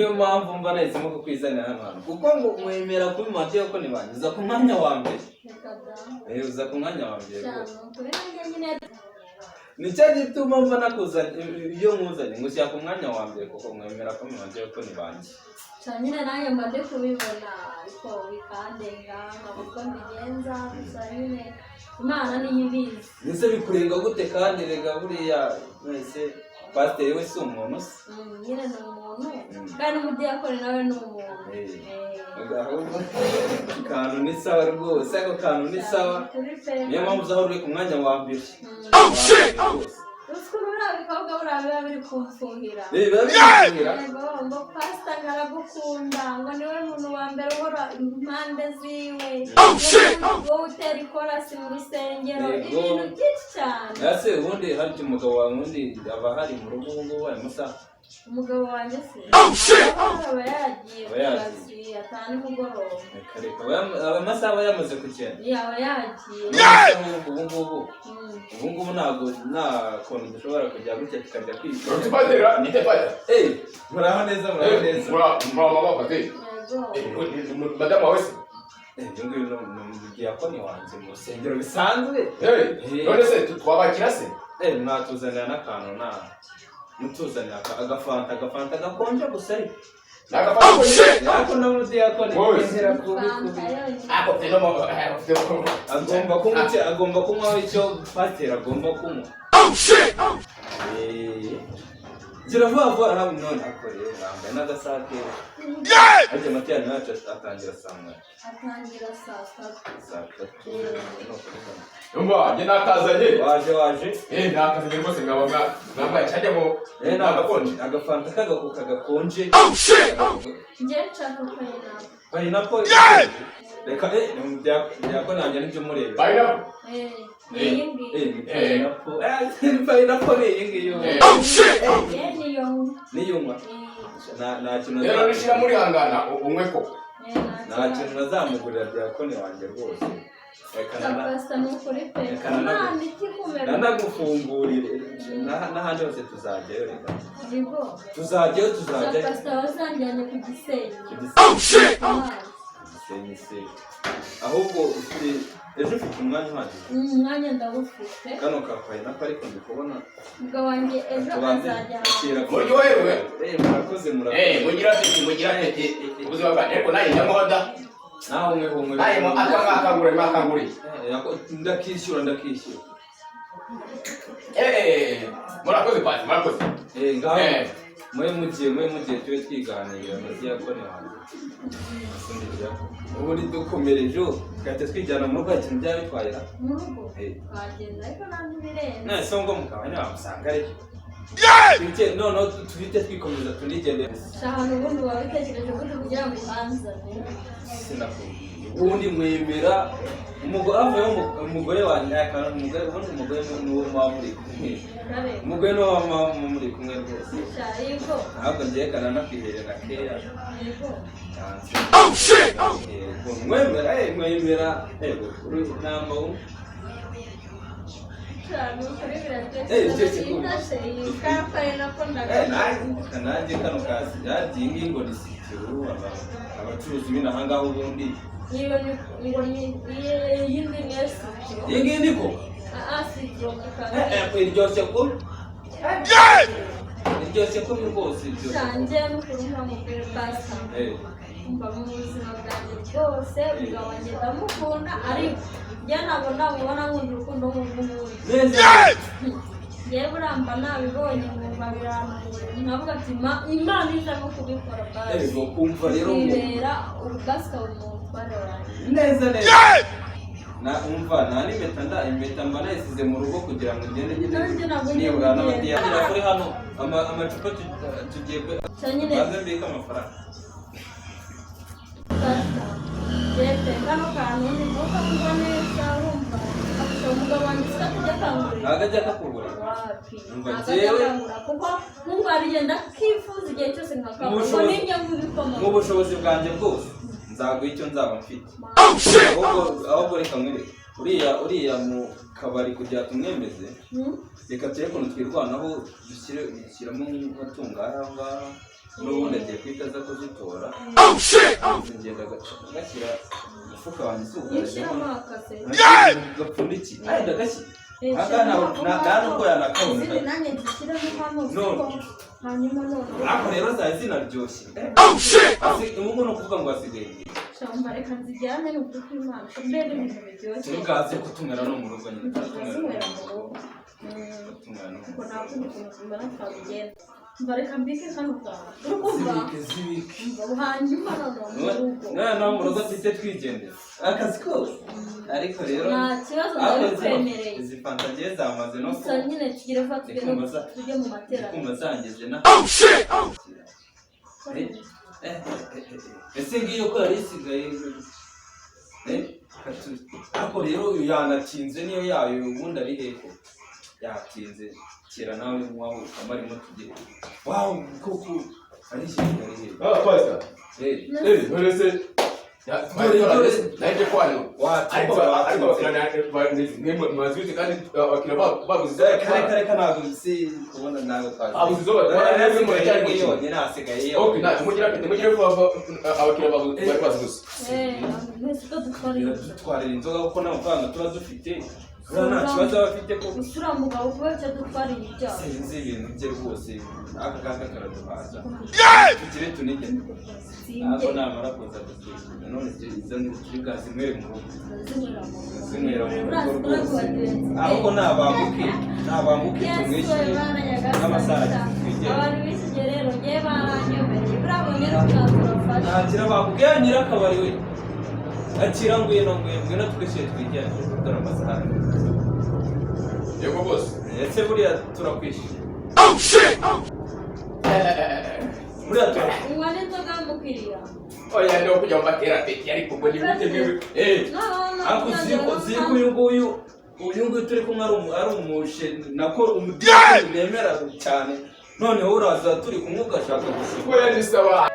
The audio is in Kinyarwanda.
niyo mpamvu mba nahisemo kukwizanira hano hantu kuko ngo mwemera kuba amadiyakoni banyu uza ku mwanya wa mbere uza ku mwanya wa mbere nicyo gituma mba nakuzanye iyo nkuzanye ngo ushyira ku mwanya wa mbere kuko mwemera kuba amadiyakoni banyu nyine nanjye mba kubibona ariko bikandenga nkabura uko mbigenza gusa nyine Imana niyo ibizi ndetse bikurenga gute kandi rega buriya mwese pasiteri we si umuntu se nyine ni umuntu kandi n'umudiyakoni nawe ni umuntu akantu ni sawa rwose ako kantu ni sawa niyo mpamvu uzahora uri ku mwanya wa mbere ukuntu buriya bikobwa buriya biba biri kumfuhira biba biri ngo pasita nkaragukunda ngo niwe muntu wa mbere uhora impande ziwe wowe utera ikorasi mu rusengero ibintu byinshi cyane ese ubundi hari umugabo wawe ubundi aba hari mu rugo ubu ngubu ayo masaha umugabo wanjye se aba yagiye ku kazi ataha nimugoroba amasaha aba yamaze kugenda yaba yagiye ubu ngubu ntabwo nta kuntu dushobora kujya gutya tukajya kwiga Tupadera ni tepadera muraho neza mama pate madame wawe se nguyu ni umudiyakoni wanjye mu rusengero bisanzwe none se twabakira se mwatuzanira n'akantu mutuzanira agafanta gakonje gusa ariko n'agafanta ariko n'umudiyakoni kwizera agomba kunywaho icyo pasiteri agomba kunywa gira vuba vuba hano none akoreye bambaye n'agasake ariko amatiyani yacu atangira saa moya atangira saa tatu umva njye nakazanye waje nakazanye rwose nkaba mwambaye cyajyamo n'agakonje agafanta k'agakuka gakonje njye nshaka payinapo reka ndiyakoni nanjye nibyo mureba payinapo payinapo ni iyi ngiyi niyumwa nta kintu rero nishira muri hangana umwe ko nta kintu nazamugurira diyakoni wanjye rwose nanagufungurire n'ahandi hose tuzajyayo reka tuzajyayo ku Gisenyi se ahubwo ejo ufite umwanya uhagije umwanya ndawufite kano kapaye nako ariko ndikubona umugabo wanjye ejo azajya muryohewe murakoze mugira peti ubuzima bwanjye ariko nayo ndamuhoda nawe umwe nayo akangure ndakishyura murakoze pati murakoze ngaho mwe mugiye tube twiganirira amadiyakoni wanjye ubu dukomereje tugahita twijyana mu rugo ikintu byaba bitwaye mu rugo twagenda ariko ntabwo birenze none ngo mukabanya wamusanga ariyo noneho tuhite twikomeza tunigendere ahantu ubundi waba bitekereje ubundi kugira ngo uhanzane sinakubwiye ubundi mwemera umugore wanjye ubundi umugore n'uwo muba muri kumwe umugore n'uwo muba muri kumwe rwose ntabwo ngerekana nakwiherera keya mwemera namba nanjye kano kazi yagiye ngingo ni sikiro abacuruzi b'inahangaho ubundi iyi ngiyi niko iryoshye kubi rwose cyane n'ukuri nkamubwira pasi mba mu buzima bwanjye bwose umugabo wanjye ndamukunda ariko njye ntabwo ndamubona nkunda urukundo nk'urw'umuntu njyewe uramba nabibonye nkumva birananiye nkavuga ati imana iza no kubikora pasi ibera urugasa umutware wanjye neza umva nta impeta mba nayisize mu rugo kugira ngo ngende nibura n'abadiyakoni kuri hano amacupa tugiye baze mbike amafaranga kano kantu ni muka kuba neza wumva umugabo wanjye usa kujya akangurira ntabwo ajya akakugurira kuko nkumva arigenda akifuza igihe cyose nkakabona n'inyungu bikomeye mu bushobozi bwanjye bwose nzaguha icyo nzaba mfite ahubwo reka mwereke uriya mu kabari kugira tumwemeze reka turebe ukuntu twirwanaho dushyiramo nk'atunga aha ngaha n'ubundi agiye kwita aza kuzitora ngenda gashyira umufuka wanjye gapfundikiye ndagashyi nta nubwo yanakabona ariko rero zawe zinaryoshye ubu ni ukuvuga ngo hasigaye reka nzijyane ni ukuri kw'Imana mbere ibintu biryoshye tugaze kutumera no mu rugo nyine tugazinywera mu rugo kuko nta kundi kuntu mbona twabigenda mva reka mbike kano kantu urukumva hanyuma no mu rugo tuhite twigendera akazi kose ariko rero nta kibazo ndabikwemereye izi fanta ngiye zamaze no gusa nyine tugire fa tujye mu materaniro kumva zangeze na ese ngiyo ko yari isigaye ariko rero yanatinze niyo yayo ubundi ari heko yatinze kera nawe nk'aho amarimo tugire wawu koko ari ishyaka ari heko pastor nonese naje kwano ariko mwazwite kandi abakira babuze kare ntabwo si kubona ntabwo kwaje abuze bari mu cyari yonyine hasigaye okay nta mugira abakira babuze bazuze dutwarira inzoga kuko nta mafaranga tuba dufite nta kibazo bafite ko usura mugabo kuba cyo dutwarira ibyaha sinzi ibintu bye rwose aka kaka karaduhaza tugire tunige ntabwo namara kuza gusiga none izo turi bwazinywere mu rugo zinywera mu rugo rwose ahubwo ntabambuke tumwishyure n'amasaha twigera abantu b'iki rero ngewe baranyobereye bravo rero turafasha ntakira bakubwira nyirakabari we akira ngwino twishyure twigera dore amasaha yego boss ese buriya turakwishyura buriya unywa n'inzoga mukiriya oya ndio kujya mbatera peti ariko ngo nibute niwe ako ziko uyu nguyu turi kumwe ari umushe nako umudiyakoni nemera cyane noneho uraza turi kumwe ugashaka gusiga oya ni sawa